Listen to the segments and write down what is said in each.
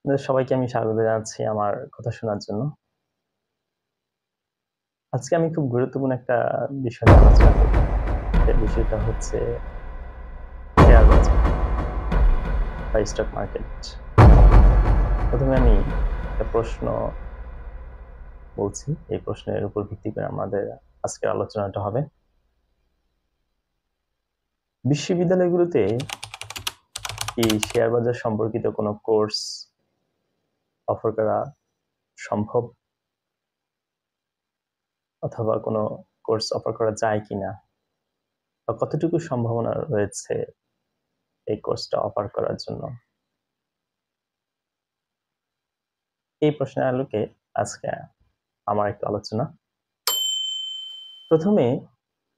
সবাইকে আমি স্বাগত জানাচ্ছি আমার কথা শোনার জন্য। আজকে আমি খুব গুরুত্বপূর্ণ একটা বিষয় নিয়ে আলোচনা করব। যে বিষয়টা হচ্ছে শেয়ার বাজার বা স্টক মার্কেট। প্রথমে আমি একটা প্রশ্ন বলছি। এই প্রশ্নের উপর ভিত্তি করে আমাদের আজকের আলোচনাটা হবে। বিশ্ববিদ্যালয়গুলোতে কি শেয়ার বাজার সম্পর্কিত কোনো কোর্স অফার করা সম্ভব? অথবা কোনো কোর্স অফার করা যায় কিনা? বা কতটুকু সম্ভাবনা রয়েছে এই কোর্সটা অফার করার জন্য? এই প্রশ্নের আলোকে আজকে আমার একটু আলোচনা। প্রথমে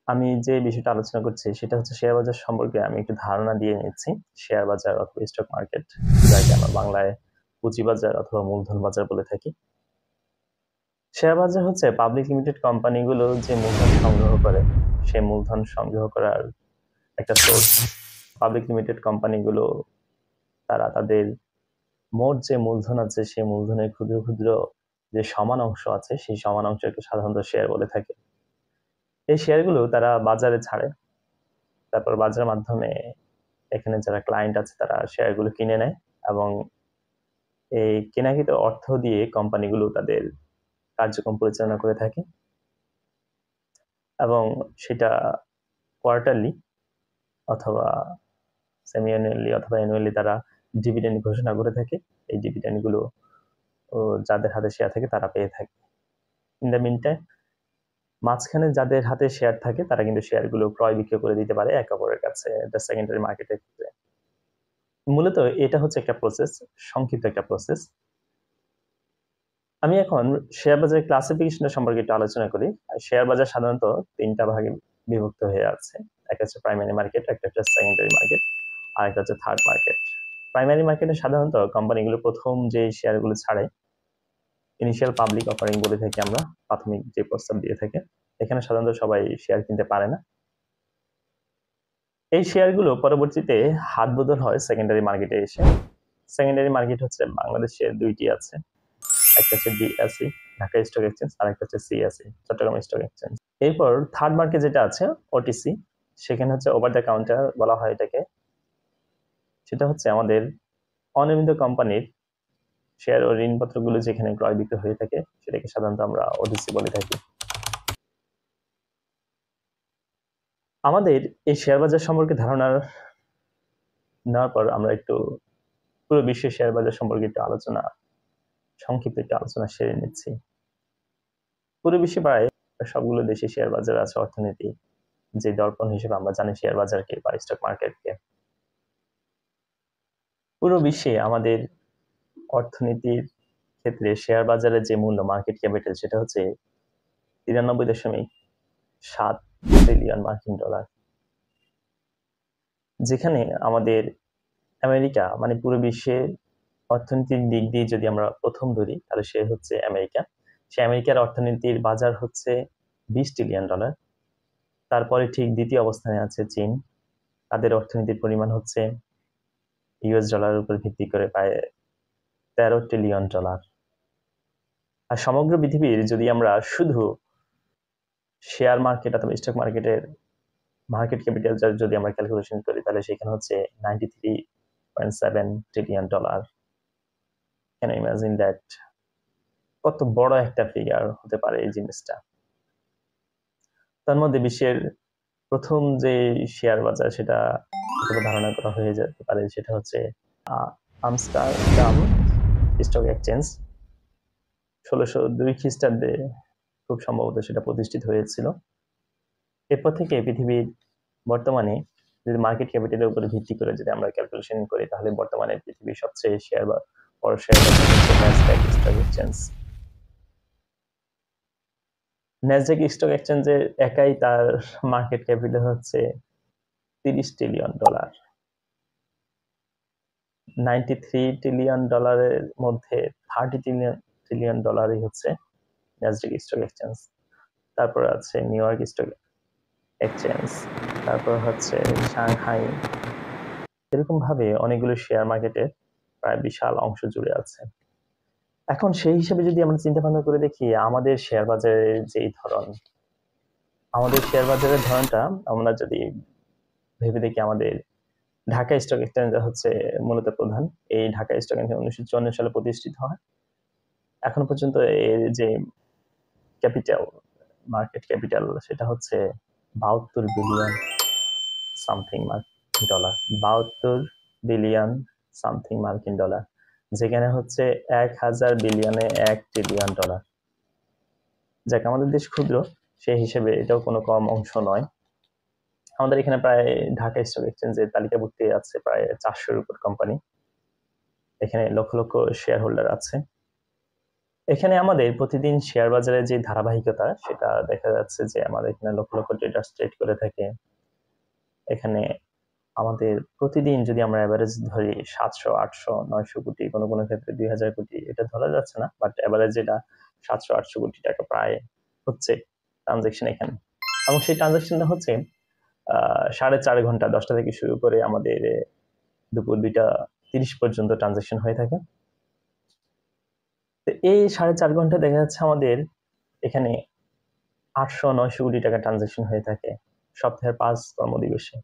আমি যে বিষয়টা আলোচনা করছি সেটা হচ্ছে শেয়ার বাজার সম্পর্কে আমি একটু ধারণা দিয়ে নিচ্ছি। শেয়ার বাজার অথবা স্টক মার্কেট, যাকে আমরা বাংলায় পুঁজিবাজার অথবা মূলধন বাজার বলে থাকি। শেয়ার বাজার হচ্ছে পাবলিক লিমিটেড কোম্পানিগুলো যে মূলধন সংগ্রহ করে, সেই মূলধন সংগ্রহ করার একটা সোর্স। পাবলিক লিমিটেড কোম্পানিগুলো তারা তাদের মোট যে মূলধন আছে সেই মূলধনের ক্ষুদ্র ক্ষুদ্র যে সমান অংশ আছে সেই সমান অংশকে সাধারণত শেয়ার বলে থাকে। এই শেয়ারগুলো তারা বাজারে ছাড়ে, তারপর বাজারের মাধ্যমে এখানে যারা ক্লায়েন্ট আছে তারা শেয়ারগুলো কিনে নেয় এবং এই কেনাকৃত অর্থ দিয়ে কোম্পানিগুলো তাদের কার্যক্রম পরিচালনা করে থাকে এবং সেটা কোয়ার্টারলি অথবা সেমি অ্যানুয়ালি অথবা অ্যানুয়ালি তারা ডিভিডেন্ড ঘোষণা করে থাকে। এই ডিভিডেন্ডগুলো যাদের হাতে শেয়ার থাকে তারা পেয়ে থাকে। ইন দ্য মিন টাইম মাঝখানে যাদের হাতে শেয়ার থাকে তারা কিন্তু শেয়ারগুলো ক্রয় বিক্রয় করে দিতে পারে একে অপরের কাছে, এটা সেকেন্ডারি মার্কেটের ক্ষেত্রে। মূলত এটা হচ্ছে একটা প্রসেস, সংক্ষিপ্ত একটা প্রসেস। আমি এখন শেয়ার বাজারের ক্লাসিফিকেশন সম্পর্কে একটু আলোচনা করি। শেয়ার বাজার সাধারণত তিনটা ভাগে বিভক্ত হয়ে আছে। একটা হচ্ছে প্রাইমারি মার্কেট, একটা হচ্ছে সেকেন্ডারি মার্কেট, আর একটা হচ্ছে থার্ড মার্কেট। প্রাইমারি মার্কেটে সাধারণত কোম্পানিগুলো প্রথম যে শেয়ারগুলো ছাড়ে, ইনিশিয়াল পাবলিক অফারিং বলে থাকি আমরা, প্রাথমিক যে প্রস্তাব দিয়ে থাকে, এখানে সাধারণত সবাই শেয়ার কিনতে পারে না। এই শেয়ারগুলো পরবর্তীতে হাত বদল হয় সেকেন্ডারি মার্কেটে এসে। সেকেন্ডারি মার্কেট হচ্ছে বাংলাদেশে দুইটি আছে, একটা হচ্ছে ডিএসই ঢাকা স্টক এক্সচেঞ্জ, আর একটা হচ্ছে সিএসই চট্টগ্রাম স্টক এক্সচেঞ্জ। এরপর থার্ড মার্কেট যেটা আছে ওটিসি, সেখানে হচ্ছে ওভার দ্য কাউন্টার বলা হয় এটাকে। সেটা হচ্ছে আমাদের অনিয়মিত কোম্পানির শেয়ার ও ঋণপত্রগুলো যেখানে ক্রয় বিক্রয় হয়ে থাকে সেটাকে সাধারণত আমরা ওটিসি বলে থাকি। আমাদের এই শেয়ার বাজার সম্পর্কে ধারণা নেওয়ার পর আমরা একটু পুরো বিশ্বের শেয়ার বাজার সম্পর্কে একটু সংক্ষিপ্ত একটু আলোচনা সেরে নিচ্ছি। পুরো বিশ্বে প্রায় সবগুলো দেশে শেয়ার বাজার আছে। অর্থনীতি যে দর্পণ হিসেবে আমরা জানি শেয়ার বাজারকে বা স্টক মার্কেটকে। পুরো বিশ্বে আমাদের অর্থনীতির ক্ষেত্রে শেয়ার বাজারের যে মূল্য, মার্কেট ক্যাপিটাল, সেটা হচ্ছে 93.7 ট্রিলিয়ন মার্কিন ডলার। যেখানে আমাদের আমেরিকা, মানে পুরো বিশ্বের অর্থনীতির দিক দিয়ে যদি আমরা প্রথম ধরি তাহলে সে হচ্ছে আমেরিকা। সে আমেরিকার অর্থনীতির বাজার হচ্ছে 20 ট্রিলিয়ন ডলার। তারপরে ঠিক দ্বিতীয় অবস্থানে আছে চীন, তাদের অর্থনীতির পরিমাণ হচ্ছে ইউএস ডলারের উপর ভিত্তি করে প্রায় 13 ট্রিলিয়ন ডলার। আর সমগ্র পৃথিবীর যদি আমরা শুধু শেয়ার মার্কেট অথবা স্টক মার্কেটের মার্কেট ক্যাপিটাল যদি আমরা ক্যালকুলেশন করি তাহলে সেখানে হচ্ছে 93.7 trillion dollar. Can you imagine that? কত বড় একটা ফিগার হতে পারে এই জিনিসটা। তার মধ্যে বিশ্বের প্রথম যে শেয়ার বাজার সেটা ধারণা করা হয়ে যেতে পারে সেটা হচ্ছে আমস্টারডাম স্টক এক্সচেঞ্জ। 1602 খ্রিস্টাব্দে খুব সম্ভবত সেটা প্রতিষ্ঠিত হয়েছিল। এরপর থেকে পৃথিবীর বর্তমানে যদি মার্কেট ক্যাপিটালের উপরে ভিত্তি করে যদি আমরা ক্যালকুলেশন করি তাহলে বর্তমানে পৃথিবীর সবচেয়ে বড় শেয়ার বাজার হচ্ছে ন্যাসডাক স্টক এক্সচেঞ্জ। ন্যাসডাক স্টক এক্সচেঞ্জের একাই তার মার্কেট ক্যাপিটাল হচ্ছে 30 ট্রিলিয়ন ডলার। 93 ট্রিলিয়ন ডলারের মধ্যে 30 ট্রিলিয়ন ডলারই হচ্ছে ন্যাসডাক স্টক এক্সচেঞ্জ। তারপর আছে নিউ ইয়র্ক স্টক এক্সচেঞ্জ, তারপর হচ্ছে সাংহাই। এরকম ভাবে অনেকগুলো শেয়ার মার্কেটের প্রায় বিশাল অংশ জুড়ে আছে। এখন সেই হিসেবে যদি আমরা চিন্তা ভাবনা করে দেখি আমাদের শেয়ার বাজারের যেই ধরন, আমাদের শেয়ার বাজারের ধরনটা আমরা যদি ভেবে দেখি, আমাদের ঢাকা স্টক এক্সচেঞ্জ হচ্ছে মূলত প্রধান। এই ঢাকা স্টক এক্সচেঞ্জ 1954 সালে প্রতিষ্ঠিত হয়। এখন পর্যন্ত এর যে ক্যাপিটাল, মার্কেট ক্যাপিটাল, সেটা হচ্ছে 72 বিলিয়ন সামথিং মার্কিন ডলার। 72 বিলিয়ন সামথিং মার্কিন ডলার, যেখানে হচ্ছে 1000 বিলিয়নে 1 ট্রিলিয়ন ডলার। যাক, আমাদের দেশ ক্ষুদ্র, সেই হিসেবে এটাও কোনো কম অংশ নয়। আমাদের এখানে প্রায় ঢাকা স্টক এক্সচেঞ্জের তালিকাভুক্তি আছে প্রায় 400-এর উপর কোম্পানি। এখানে লক্ষ লক্ষ শেয়ার হোল্ডার আছে। এখানে আমাদের প্রতিদিন শেয়ার বাজারে যে ধারাবাহিকতা, সেটা দেখা যাচ্ছে যে আমাদের এখানে লক্ষ লক্ষ ট্রেডার্স ট্রেড করে থাকে। এখানে আমাদের প্রতিদিন যদি আমরা অ্যাভারেজ ধরি 700, 800, 900 কোটি, কোনো কোনো ক্ষেত্রে 2000 কোটি, এটা ধরা যাচ্ছে না, বাট অ্যাভারেজ যেটা 700-800 কোটি টাকা প্রায় হচ্ছে ট্রানজেকশন এখানে। এবং সেই ট্রানজেকশনটা হচ্ছে 4.5 ঘন্টা, 10টা থেকে শুরু করে আমাদের দুপুর 2টা 30 পর্যন্ত ট্রানজেকশন হয়ে থাকে। তো এই 4.5 ঘন্টা দেখা যাচ্ছে আমাদের এখানে 800-900 কোটি টাকা ট্রানজেকশন হয়ে থাকে সপ্তাহের 5 কর্মদিবসে।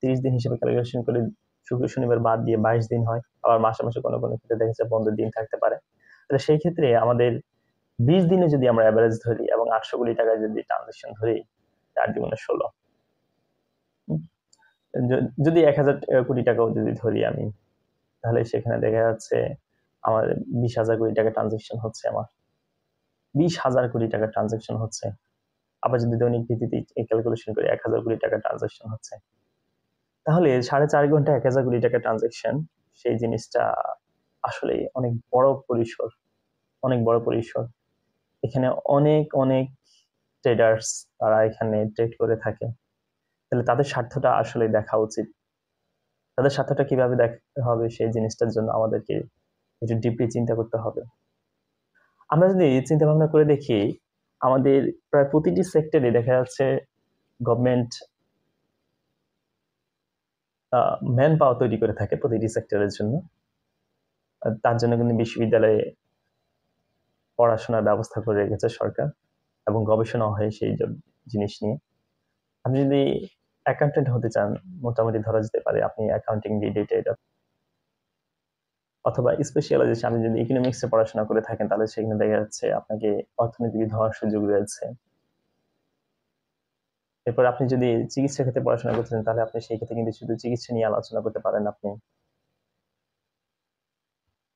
30 দিন হিসেবে ক্যালকুলেশন করে শুক্র শনিবার বাদ দিয়ে 22 দিন হয়। আবার মাসে মাসে কোনো কোনো ক্ষেত্রে দেখা যাচ্ছে 15 দিন থাকতে পারে। তাহলে সেই ক্ষেত্রে আমাদের 20 দিনে যদি আমরা অ্যাভারেজ ধরি এবং 800 কোটি টাকায় যদি ট্রানজেকশন ধরি, 4 দুগুণে 16, যদি 1000 কোটি টাকাও যদি ধরি আমি, তাহলে সেখানে দেখা যাচ্ছে আমার 20,000 কোটি টাকা ট্রানজেকশন হচ্ছে। আমার 20,000 কোটি টাকা ট্রানজেকশন হচ্ছে। আবার যদি দৈনিক ভিত্তিতে ক্যালকুলেশন করি, 1000 কোটি টাকা ট্রানজেকশন হচ্ছে। তাহলে 4.5 ঘন্টা 1000 কোটি টাকা ট্রানজেকশন, সেই জিনিসটা আসলে অনেক বড় পরিসর, অনেক বড় পরিসর। এখানে অনেক অনেক ট্রেডার্স তারা এখানে ট্রেড করে থাকে। তাহলে তাদের স্বার্থটা আসলে দেখা উচিত। তাদের স্বার্থটা কিভাবে দেখতে হবে, সেই জিনিসটার জন্য আমাদেরকে একটু ডিপলি চিন্তা করতে হবে। আমরা যদি চিন্তা ভাবনা করে দেখি, আমাদের প্রায় প্রতিটি সেক্টরে দেখা যাচ্ছে গভর্নমেন্ট ম্যান পাওয়ার তৈরি করে থাকে প্রতিটি সেক্টরের জন্য। তার জন্য কিন্তু বিশ্ববিদ্যালয়ে পড়াশোনার ব্যবস্থা করে রেখেছে সরকার, এবং গবেষণা হয় সেই জিনিস নিয়ে। আপনি যদি অ্যাকাউন্টেন্ট হতে চান, মোটামুটি ধরা যেতে পারে আপনি অ্যাকাউন্টিং রিলেটেড, অথবা স্পেশালাইজেশন আপনি যদি ইকোনমিক্সে পড়াশোনা করে থাকেন, তাহলে সেখানে দেখা যাচ্ছে আপনাকে অর্থনীতিবিদ হওয়ার সুযোগ রয়েছে। এরপর আপনি যদি চিকিৎসা ক্ষেত্রে পড়াশোনা করতেছেন, তাহলে আপনি সেই ক্ষেত্রে কিন্তু শুধু চিকিৎসা নিয়ে আলোচনা করতে পারেন আপনি।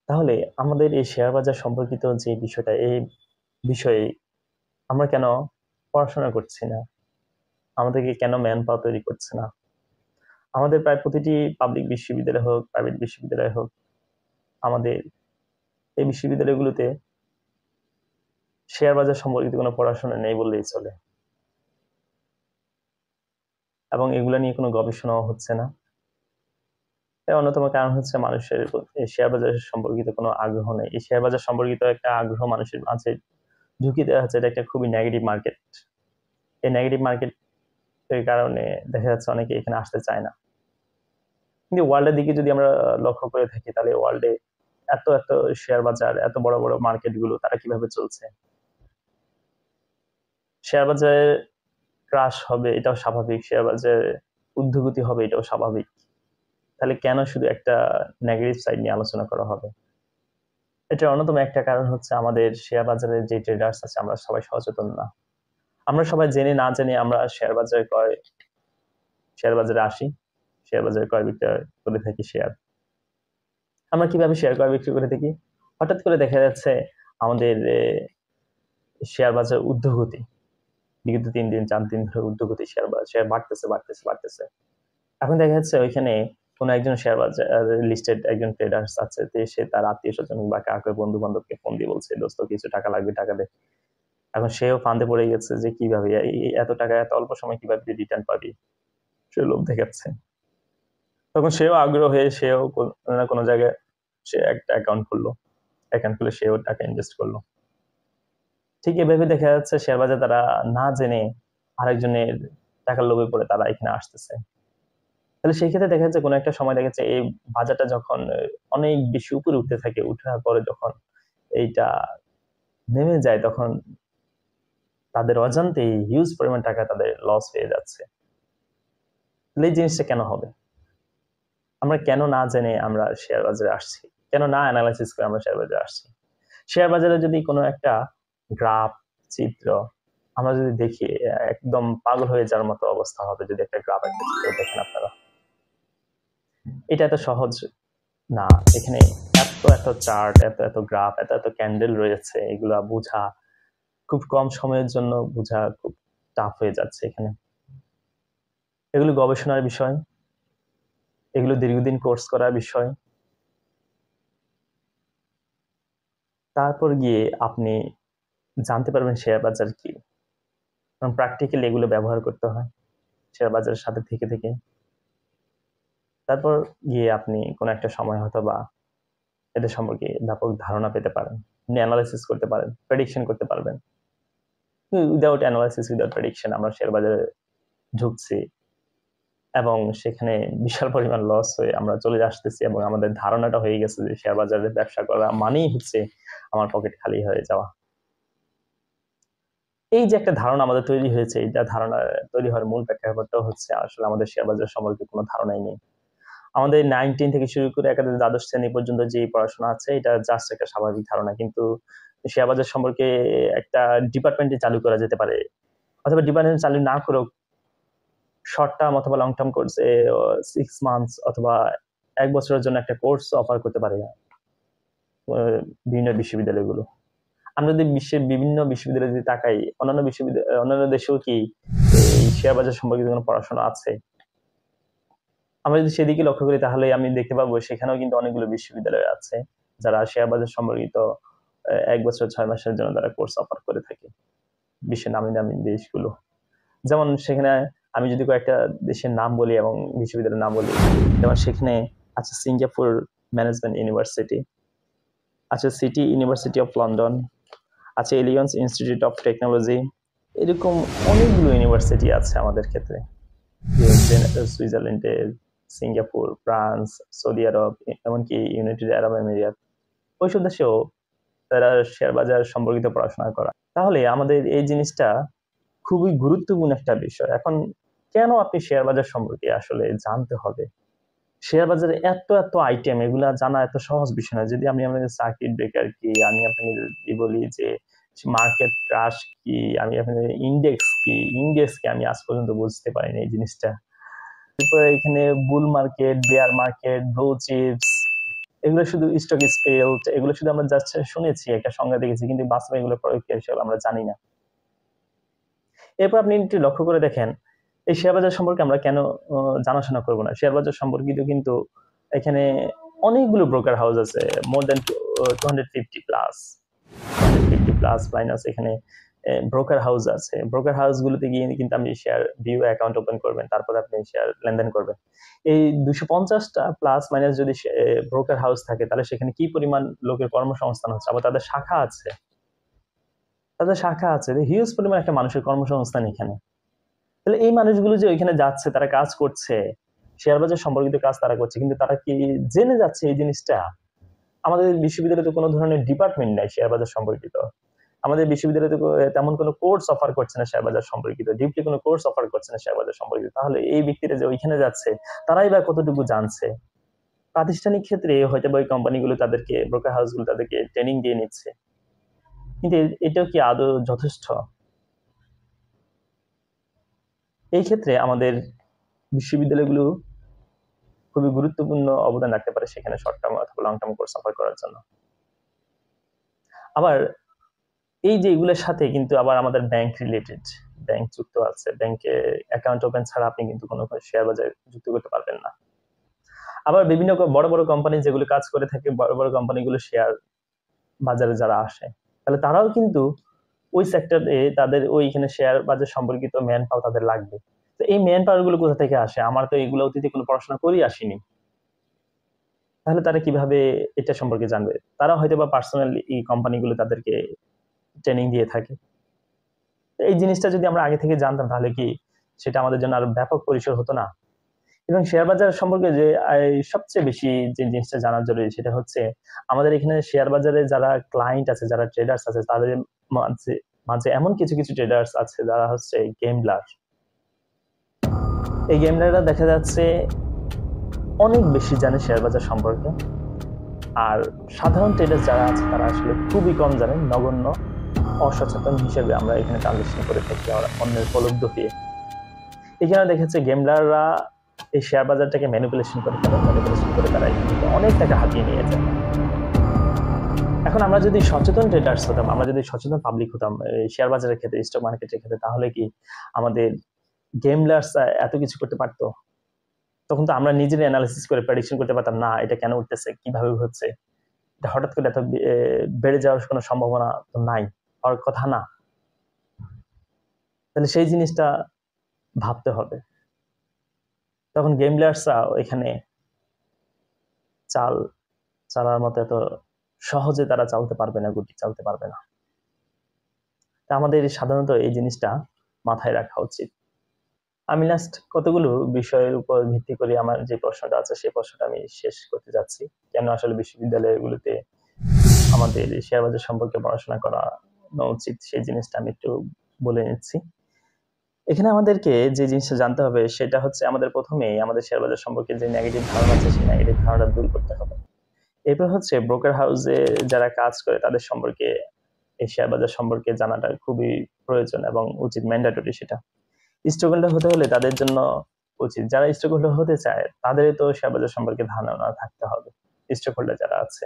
তাহলে আমাদের এই শেয়ার বাজার সম্পর্কিত যে বিষয়টা, এই বিষয়ে আমরা কেন পড়াশোনা করছি না? আমাদেরকে কেন ম্যান পাওয়ার তৈরি করছে না? আমাদের প্রায় প্রতিটি পাবলিক বিশ্ববিদ্যালয় হোক, প্রাইভেট বিশ্ববিদ্যালয় হোক, আমাদের এই বিশ্ববিদ্যালয়গুলোতে শেয়ার বাজার সম্পর্কিত কোনো পড়াশোনা নেই বললেই চলে, এবং এগুলো নিয়ে কোনো গবেষণাও হচ্ছে না। এর অন্যতম কারণ হচ্ছে মানুষের শেয়ার বাজার সম্পর্কিত কোনো আগ্রহ নেই। এই শেয়ার বাজার সম্পর্কিত একটা আগ্রহ মানুষের মাঝে ঢুকিয়ে দেওয়া হচ্ছে। এটা একটা খুবই নেগেটিভ মার্কেট। এই নেগেটিভ মার্কেটের কারণে দেখা যাচ্ছে অনেকে এখানে আসতে চায় না। কিন্তু ওয়ার্ল্ডের দিকে যদি আমরা লক্ষ্য করে থাকি, তাহলে ওয়ার্ল্ডে এত এত শেয়ার বাজার, এত বড় বড় মার্কেটগুলো, তারা কিভাবে চলছে? শেয়ার বাজারে ক্রাশ হবে, এটাও স্বাভাবিক। শেয়ার বাজারে ঊর্ধ্বগতি হবে, এটাও স্বাভাবিক। তাহলে কেন শুধু একটা নেগেটিভ সাইড নিয়ে আলোচনা করা হবে? এটার অন্যতম একটা কারণ হচ্ছে আমাদের শেয়ার বাজারের যে ট্রেডার্স আছে, আমরা সবাই সচেতন না। আমরা সবাই জেনে না জেনে আমরা শেয়ার বাজারে আসি, শেয়ার বাজারে ক্রয় বিক্রয় করে থাকি শেয়ার। আমরা কিভাবে শেয়ার ক্রয় বিক্রি করে থাকি? হঠাৎ করে দেখা যাচ্ছে আমাদের শেয়ার বাজার ঊর্ধ্বগতি, বিগত 3 দিন 4 দিন ধরে ঊর্ধ্বগতি, শেয়ার বাড়তেছে বাড়তেছে বাড়তেছে। এখন দেখা যাচ্ছে ওইখানে কোনো একজন শেয়ার বাজার লিস্টেড একজন ট্রেডার্স আছে, সে তার আত্মীয় স্বজন বা কাউকে বন্ধু বান্ধবকে ফোন দিয়ে বলছে, দোস্ত কিছু টাকা লাগবে, টাকা দে। এখন সেও ফান্দে পড়ে গেছে যে কিভাবে এত টাকা এত অল্প সময় কিভাবে রিটার্ন পাবি, সে লোভ দেখাচ্ছে। তখন সেও আগ্রহ হয়ে সেও কোনো না কোনো জায়গায় সে একটা অ্যাকাউন্ট খুললো, অ্যাকাউন্ট খুলে সেও টাকা ইনভেস্ট করলো। ঠিক এভাবে দেখা যাচ্ছে শেয়ার বাজার তারা না জেনে আরেকজনের টাকার লোভে পড়ে তারা এখানে আসতেছে। তাহলে সেই ক্ষেত্রে দেখা যাচ্ছে কোনো একটা সময় দেখা যাচ্ছে এই বাজারটা যখন অনেক বেশি উপরে উঠতে থাকে, উঠার পরে যখন এইটা নেমে যায় তখন তাদের অজান্তেই হিউজ পরিমাণ টাকা তাদের লস হয়ে যাচ্ছে। তাহলে এই জিনিসটা কেন হবে? আমরা কেন না জেনে আমরা শেয়ার বাজারে আসছি, কেন না অ্যানালাইসিস করে আমরা শেয়ার বাজারে আসছি? শেয়ার বাজারে যদি কোনো একটা গ্রাফ, চিত্র আমরা যদি দেখি, একদম পাগল হয়ে যাওয়ার মতো অবস্থা হবে যদি একটা গ্রাফ, একটা চিত্র দেখেন আপনারা। এটা এত সহজ না। এখানে এত এত চার্ট, এত এত গ্রাফ, এত এত ক্যান্ডেল রয়েছে, এগুলা বোঝা খুব কম সময়ের জন্য বোঝা খুব টাফ হয়ে যাচ্ছে এখানে। এগুলো গবেষণার বিষয়, এগুলো দীর্ঘদিন কোর্স করার বিষয়। তারপর গিয়ে আপনি জানতে পারবেন শেয়ার বাজার কি। কারণ প্র্যাকটিক্যালি এগুলো ব্যবহার করতে হয় শেয়ার বাজারের সাথে থেকে থেকে। তারপর গিয়ে আপনি কোনো একটা সময় হয়তো বা এদের সম্পর্কে ব্যাপক ধারণা পেতে পারেন, আপনি অ্যানালাইসিস করতে পারেন, প্রেডিকশন করতে পারবেন। উইদাউট অ্যানালাইসিস, উইদাউট প্রেডিকশন আমরা শেয়ার বাজারে ঢুকছি এবং সেখানে বিশাল পরিমাণ লস হয়ে আমরা চলে আসতেছি, এবং আমাদের ধারণাটা হয়ে গেছে যে শেয়ার বাজারে ব্যবসা করা মানেই হচ্ছে আমার পকেট খালি হয়ে যাওয়া। এই যে একটা ধারণা আমাদের তৈরি হয়েছে, এইটা ধারণা তৈরি হওয়ার মূল প্রেক্ষাপটটা হচ্ছে আসলে আমাদের শেয়ার বাজার সম্পর্কে কোনো ধারণাই নেই। আমাদের 9 থেকে শুরু করে একেবারে দ্বাদশ শ্রেণী পর্যন্ত যে পড়াশোনা আছে এটা জাস্ট একটা স্বাভাবিক ধারণা, কিন্তু শেয়ার বাজার সম্পর্কে একটা ডিপার্টমেন্টে চালু করা যেতে পারে, অথবা ডিপার্টমেন্ট চালু না করেও শর্ট টার্ম অথবা লং টার্ম কোর্সে 6 মান্থস অথবা 1 বছরের জন্য একটা কোর্স অফার করতে পারে বিভিন্ন বিশ্ববিদ্যালয়গুলো। আমরা যদি বিশ্বের বিভিন্ন বিশ্ববিদ্যালয়ে যদি তাকাই, অন্যান্য বিশ্ববিদ্যালয়, অন্যান্য দেশেও কি এই শেয়ার বাজার সম্পর্কিত কোনো পড়াশোনা আছে? আমরা যদি সেদিকে লক্ষ্য করি তাহলে আমি দেখতে পাবো সেখানেও কিন্তু অনেকগুলো বিশ্ববিদ্যালয় আছে যারা শেয়ার বাজার সম্পর্কিত 1 বছর 6 মাসের জন্য তারা কোর্স অফার করে থাকে, বিশ্বের নামি দামি দেশগুলো। যেমন সেখানে আমি যদি কয়েকটা দেশের নাম বলি এবং বিশ্ববিদ্যালয়ের নাম বলি, যেমন সেখানে আছে সিঙ্গাপুর ম্যানেজমেন্ট ইউনিভার্সিটি, আছে সিটি ইউনিভার্সিটি অফ লন্ডন, আছে এলিয়ন্স ইনস্টিটিউট অফ টেকনোলজি। এরকম অনেকগুলো ইউনিভার্সিটি আছে আমাদের ক্ষেত্রে, সুইজারল্যান্ডে, সিঙ্গাপুর, ফ্রান্স, সৌদি আরব, এমনকি ইউনাইটেড আরব আমিরাত, ওইসব দেশেও তারা শেয়ার বাজার সম্পর্কিত পড়াশোনা করা। তাহলে আমাদের এই জিনিসটা খুবই গুরুত্বপূর্ণ একটা বিষয়। এখন কেন আপনি শেয়ার বাজার সম্পর্কে আসলে জানতে হবে? শেয়ার বাজারে এত এত আইটেম, এগুলা জানা এত সহজ বিষয় না। যদি আমি আপনাকে সার্কিট ব্রেকার কি, আমি আপনাকে যদি বলি যে মার্কেট ক্রাশ কি, আমি আপনাকে ইন্ডেক্স কি, ইন্ডেক্সকে আমি আজ পর্যন্ত বুঝতে পারিনি এই জিনিসটা। তারপরে এখানে bull market, bear market, blue chips, এগুলো শুধু স্টক স্পেলড, এগুলো শুধু আমরা জাস্ট শুনেছি, একটা সংজ্ঞা দেখেছি, কিন্তু বাস্তবে এগুলো প্রয়োগ কি আসলে আমরা জানি না। এরপর আপনি একটু লক্ষ্য করে দেখেন এই শেয়ার বাজার সম্পর্কে আমরা কেন জানাশোনা করবো না। শেয়ার বাজার সম্পর্কিত কিন্তু এখানে অনেকগুলো ব্রোকার হাউস আছে, মোর দেন 250 প্লাস মাইনাস এখানে ব্রোকার হাউস আছে। ব্রোকার হাউস গুলোতে গিয়ে কিন্তু আপনি শেয়ার ভিউ অ্যাকাউন্ট ওপেন করবেন, তারপর আপনি শেয়ার লেনদেন করবেন। এই 250টা প্লাস মাইনাস যদি ব্রোকার হাউস থাকে তাহলে সেখানে কি পরিমাণ লোকের কর্মসংস্থান হচ্ছে, আবার তাদের শাখা আছে, হিউজ পরিমাণ একটা মানুষের কর্মসংস্থান এখানে। তাহলে এই মানুষগুলো যে ওইখানে যাচ্ছে, তারা কাজ করছে, শেয়ার বাজার সম্পর্কিত কাজ তারা করছে, কিন্তু তারা কি জেনে যাচ্ছে এই জিনিসটা? আমাদের বিশ্ববিদ্যালয়ে তো কোনো ধরনের ডিপার্টমেন্ট নাই শেয়ার বাজার সম্পর্কিত। আমাদের বিশ্ববিদ্যালয়ে তো তেমন কোনো কোর্স অফার করছে না শেয়ার বাজার সম্পর্কিত, ডিপলি কোনো কোর্স অফার করছে না শেয়ার বাজার সম্পর্কিত। তাহলে এই ব্যক্তিরা যে ওইখানে যাচ্ছে তারাই বা কতটুকু জানছে? প্রাতিষ্ঠানিক ক্ষেত্রে হয়তো বা ওই কোম্পানিগুলো তাদেরকে, ব্রোকার হাউসগুলো তাদেরকে ট্রেনিং দিয়ে নিচ্ছে, কিন্তু এটাও কি আদৌ যথেষ্ট? এই ক্ষেত্রে আমাদের বিশ্ববিদ্যালয়গুলো খুবই গুরুত্বপূর্ণ অবদান রাখতে পারে সেখানে শর্ট টার্ম অথবা লং টার্ম কোর্স অফার করার জন্য। আবার এই যে এগুলোর সাথে কিন্তু আবার আমাদের ব্যাংক রিলেটেড, ব্যাংক যুক্ত আছে। ব্যাংকে অ্যাকাউন্ট ওপেন ছাড়া আপনি কিন্তু কোনো শেয়ার বাজারে যুক্ত করতে পারবেন না। আবার বিভিন্ন বড় বড় কোম্পানি যেগুলো কাজ করে থাকে, বড় বড় কোম্পানিগুলো শেয়ার বাজারে যারা আসে, তাহলে তারাও কিন্তু ওই সেক্টরে তাদের ওইখানে শেয়ার বাজার সম্পর্কিত ম্যান পাওয়ার তাদের লাগবে। তো এই ম্যান পাওয়ার গুলো কোথা থেকে আসে? আমার তো এগুলো অতীতে কোনো পড়াশোনা করেই আসিনি, তাহলে তারা কিভাবে এটা সম্পর্কে জানবে? তারা হয়তো বা পার্সোনাল এই কোম্পানিগুলো তাদেরকে ট্রেনিং দিয়ে থাকে। এই জিনিসটা যদি আমরা আগে থেকে জানতাম তাহলে কি সেটা আমাদের জন্য আরো ব্যাপক পরিসর হতো না? এবং শেয়ার বাজার সম্পর্কে যে সবচেয়ে বেশি যে জিনিসটা জানা জরুরি সেটা হচ্ছে আমাদের এখানে শেয়ার বাজারে যারা ক্লায়েন্ট আছে, যারা ট্রেডার্স আছে, তাদের মাঝে মাঝে এমন কিছু কিছু ট্রেডার্স আছে যারা হচ্ছে গেমলার। এই গেমলাররা দেখা যাচ্ছে অনেক বেশি জানে শেয়ার বাজার সম্পর্কে, আর সাধারণ ট্রেডার যারা আছে তারা আসলে খুবই কম জানেন, নগণ্য অসচেতন হিসেবে আমরা এখানে ট্রানজেকশন করে থাকি অন্যের প্রলুব্ধ হয়ে। এখানে দেখা যাচ্ছে গেমলাররা এই শেয়ার বাজারটাকে ম্যানিপুলেশন করে তারা এখানে অনেক টাকা হাতিয়ে নিয়ে যায়। এখন আমরা যদি সচেতন ট্রেডার্স হতাম, আমরা যদি সচেতন পাবলিক হতাম শেয়ার বাজারের ক্ষেত্রে, স্টক মার্কেটের ক্ষেত্রে, তাহলে কি আমাদের গেমলার্স এত কিছু করতে পারতো? তখন তো আমরা নিজের অ্যানালিসিস করে প্রেডিকশন করতে পারতাম, না এটা কেন উঠতেছে, কিভাবে হচ্ছে, এটা হঠাৎ করে এত বেড়ে যাওয়ার কোনো সম্ভাবনা তো নাই, হওয়ার কথা না। তাহলে সেই জিনিসটা ভাবতে হবে। তখন গেমলার্সরা এখানে চালার মতো এত সহজে তারা চালতে পারবে না, গুটি চালতে পারবে না। তা আমাদের সাধারণত এই জিনিসটা মাথায় রাখা উচিত। আমি লাস্ট কতগুলো বিষয়ের উপর ভিত্তি করে আমার যে প্রশ্নটা আছে সেই প্রশ্নটা আমি শেষ করতে যাচ্ছি। কেন আসলে বিশ্ববিদ্যালয়গুলোতে আমাদের শেয়ার বাজার সম্পর্কে পড়াশোনা করা উচিত সেই জিনিসটা আমি একটু বলে নিচ্ছি। এখানে আমাদেরকে যে জিনিসটা জানতে হবে সেটা হচ্ছে আমাদের প্রথমেই আমাদের শেয়ার বাজার সম্পর্কে যে নেগেটিভ ধারণা আছে সেই নেগেটিভ ধারণাটা দূর করতে হবে। এরপর হচ্ছে ব্রোকার হাউসে যারা কাজ করে তাদের সম্পর্কে, এই শেয়ার বাজার সম্পর্কে জানাটা খুবই প্রয়োজন এবং উচিত, ম্যান্ডেটরি। সেটা স্টক হোল্ডার হতে হলে তাদের জন্য উচিত, যারা স্টক হোল্ডার হতে চায় তাদের তো শেয়ার বাজার সম্পর্কে ধারণা থাকতে হবে, স্টক হোল্ডার যারা আছে।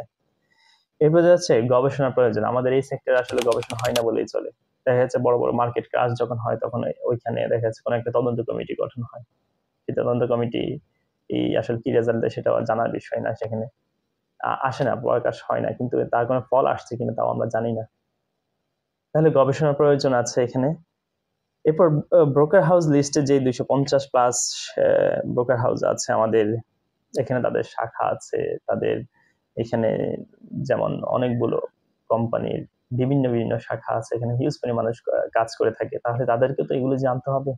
এরপর যাচ্ছে গবেষণার প্রয়োজন। আমাদের এই সেক্টরে আসলে গবেষণা হয় না বলেই চলে। দেখা যাচ্ছে বড় বড় মার্কেট ক্রাশ যখন হয় তখন ওইখানে দেখা যাচ্ছে কোনো একটা তদন্ত কমিটি গঠন হয়। সেই তদন্ত কমিটি এই আসলে কি রেজাল্ট দেয় সেটা জানার বিষয় না, সেখানে আসে না, প্রকাশ হয় না, কিন্তু তার কোনো ফল আসছে কিনা তাও আমরা জানি না। তাহলে গবেষণার প্রয়োজন আছে এখানে। এরপর ব্রোকার হাউস লিস্টে যে 250+ ব্রোকার হাউস আছে আমাদের এখানে, তাদের শাখা আছে, তাদের এখানে যেমন অনেকগুলো কোম্পানির বিভিন্ন বিভিন্ন শাখা আছে, এখানে হিউজ পরিমাণ মানুষ কাজ করে থাকে, তাহলে তাদেরকে তো এগুলো জানতে হবে,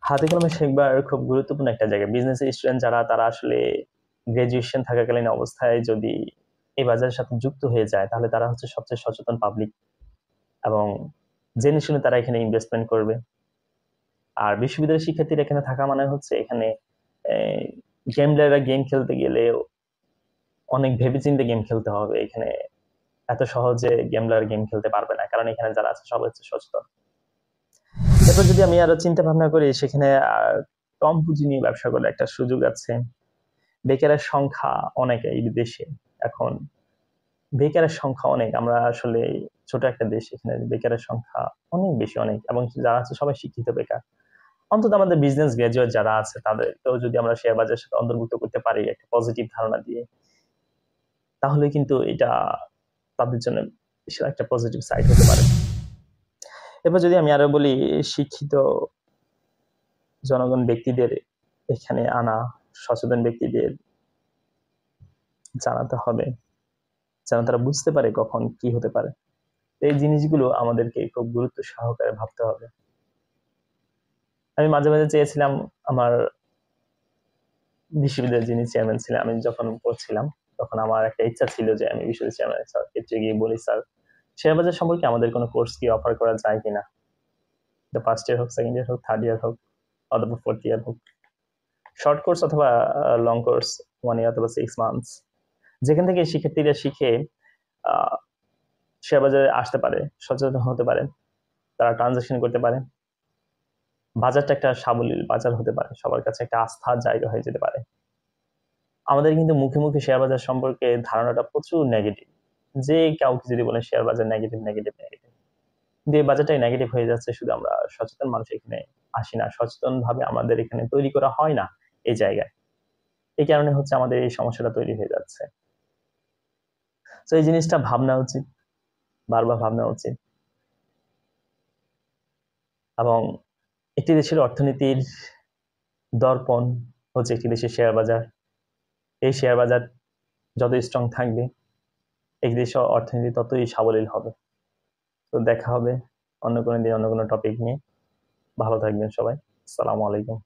হাতে কলমে শেখবার খুব গুরুত্বপূর্ণ একটা জায়গা। বিজনেস স্টুডেন্ট যারা, তারা আসলে গ্রাজুয়েশন থাকাকালীন অবস্থায় যদি এই বাজারের সাথে যুক্ত হয়ে যায় তাহলে তারা হচ্ছে সবচেয়ে সচেতন পাবলিক এবং জেনে শুনে তারা এখানে ইনভেস্টমেন্ট করবে। আর বিশ্ববিদ্যালয়ের শিক্ষার্থীরা এখানে থাকা মানে হচ্ছে এখানে গেমলাররা গেম খেলতে গেলে অনেক ভেবেচিন্তে গেম খেলতে হবে। এখানে এত সহজে গেমলার গেম খেলতে পারবে না, কারণ এখানে যারা আছে সবাই হচ্ছে সচেতন। এরপর যদি আমি আরো চিন্তা ভাবনা করি, সেখানে কম পুঁজি নিয়ে ব্যবসা করার একটা সুযোগ আছে। বেকারের সংখ্যা অনেক এই দেশে, এখন বেকারের সংখ্যা অনেক। আমরা আসলে ছোট একটা দেশ, এখানে বেকারের সংখ্যা অনেক বেশি, অনেক, এবং যারা আছে সবাই শিক্ষিত বেকার। অন্তত আমাদের বিজনেস গ্রাজুয়েট যারা আছে তাদেরকেও যদি আমরা শেয়ার বাজারের সাথে অন্তর্ভুক্ত করতে পারি একটা পজিটিভ ধারণা দিয়ে, তাহলে কিন্তু এটা তাদের জন্য একটা পজিটিভ সাইড হতে পারে। এবার যদি আমি আরো বলি, শিক্ষিত জনগণ ব্যক্তিদের এখানে আনা, সচেতন ব্যক্তিদের জানাতে হবে যেন তারা বুঝতে পারে কখন কি হতে পারে। এই জিনিসগুলো আমাদেরকে খুব গুরুত্ব সহকারে ভাবতে হবে। আমি মাঝে মাঝে চেয়েছিলাম আমার বিশ্ববিদ্যালয়ের যিনি চেয়ারম্যান ছিলেন, আমি যখন পড়ছিলাম তখন আমার একটা ইচ্ছা ছিল যে আমি বিশ্ববিদ্যালয় চেয়ারম্যান স্যারকে গিয়ে বলি, স্যার শেয়ার বাজার সম্পর্কে আমাদের কোনো কোর্স কি অফার করা যায় কিনা, ফার্স্ট ইয়ার হোক, সেকেন্ড ইয়ার হোক, থার্ড ইয়ার হোক, অথবা ফোর্থ ইয়ার হোক, শর্ট কোর্স অথবা লং কোর্স, 1 ইয়ার অথবা 6 মান্থস, যেখান থেকে শিক্ষার্থীরা শিখে শেয়ার বাজারে আসতে পারে, সচেতন হতে পারে, তারা ট্রানজাকশন করতে পারে, বাজারটা একটা সাবলীল বাজার হতে পারে, সবার কাছে একটা আস্থার জায়গা হয়ে যেতে পারে। আমাদের কিন্তু মুখে মুখে শেয়ার বাজার সম্পর্কে ধারণাটা প্রচুর নেগেটিভ, যে কাউকে যদি বলে শেয়ার বাজার নেগেটিভ নেগেটিভ নেগেটিভ, কিন্তু এই বাজারটাই নেগেটিভ হয়ে যাচ্ছে। শুধু আমরা সচেতন মানুষ এখানে আসি না, সচেতন ভাবে আমাদের এখানে তৈরি করা হয় না এই জায়গায়, এই কারণে হচ্ছে আমাদের এই সমস্যাটা তৈরি হয়ে যাচ্ছে। তো এই জিনিসটা ভাবনা উচিত, বারবার ভাবনা উচিত। এবং একটি দেশের অর্থনীতির দর্পণ হচ্ছে একটি দেশের শেয়ার বাজার। এই শেয়ার বাজার যত স্ট্রং থাকবে এই দেশের অর্থনীতি ততই সাবলীল হবে। তো দেখা হবে অন্য কোনো দিন অন্য কোনো টপিক নিয়ে। ভালো থাকবেন সবাই। আসসালামু আলাইকুম।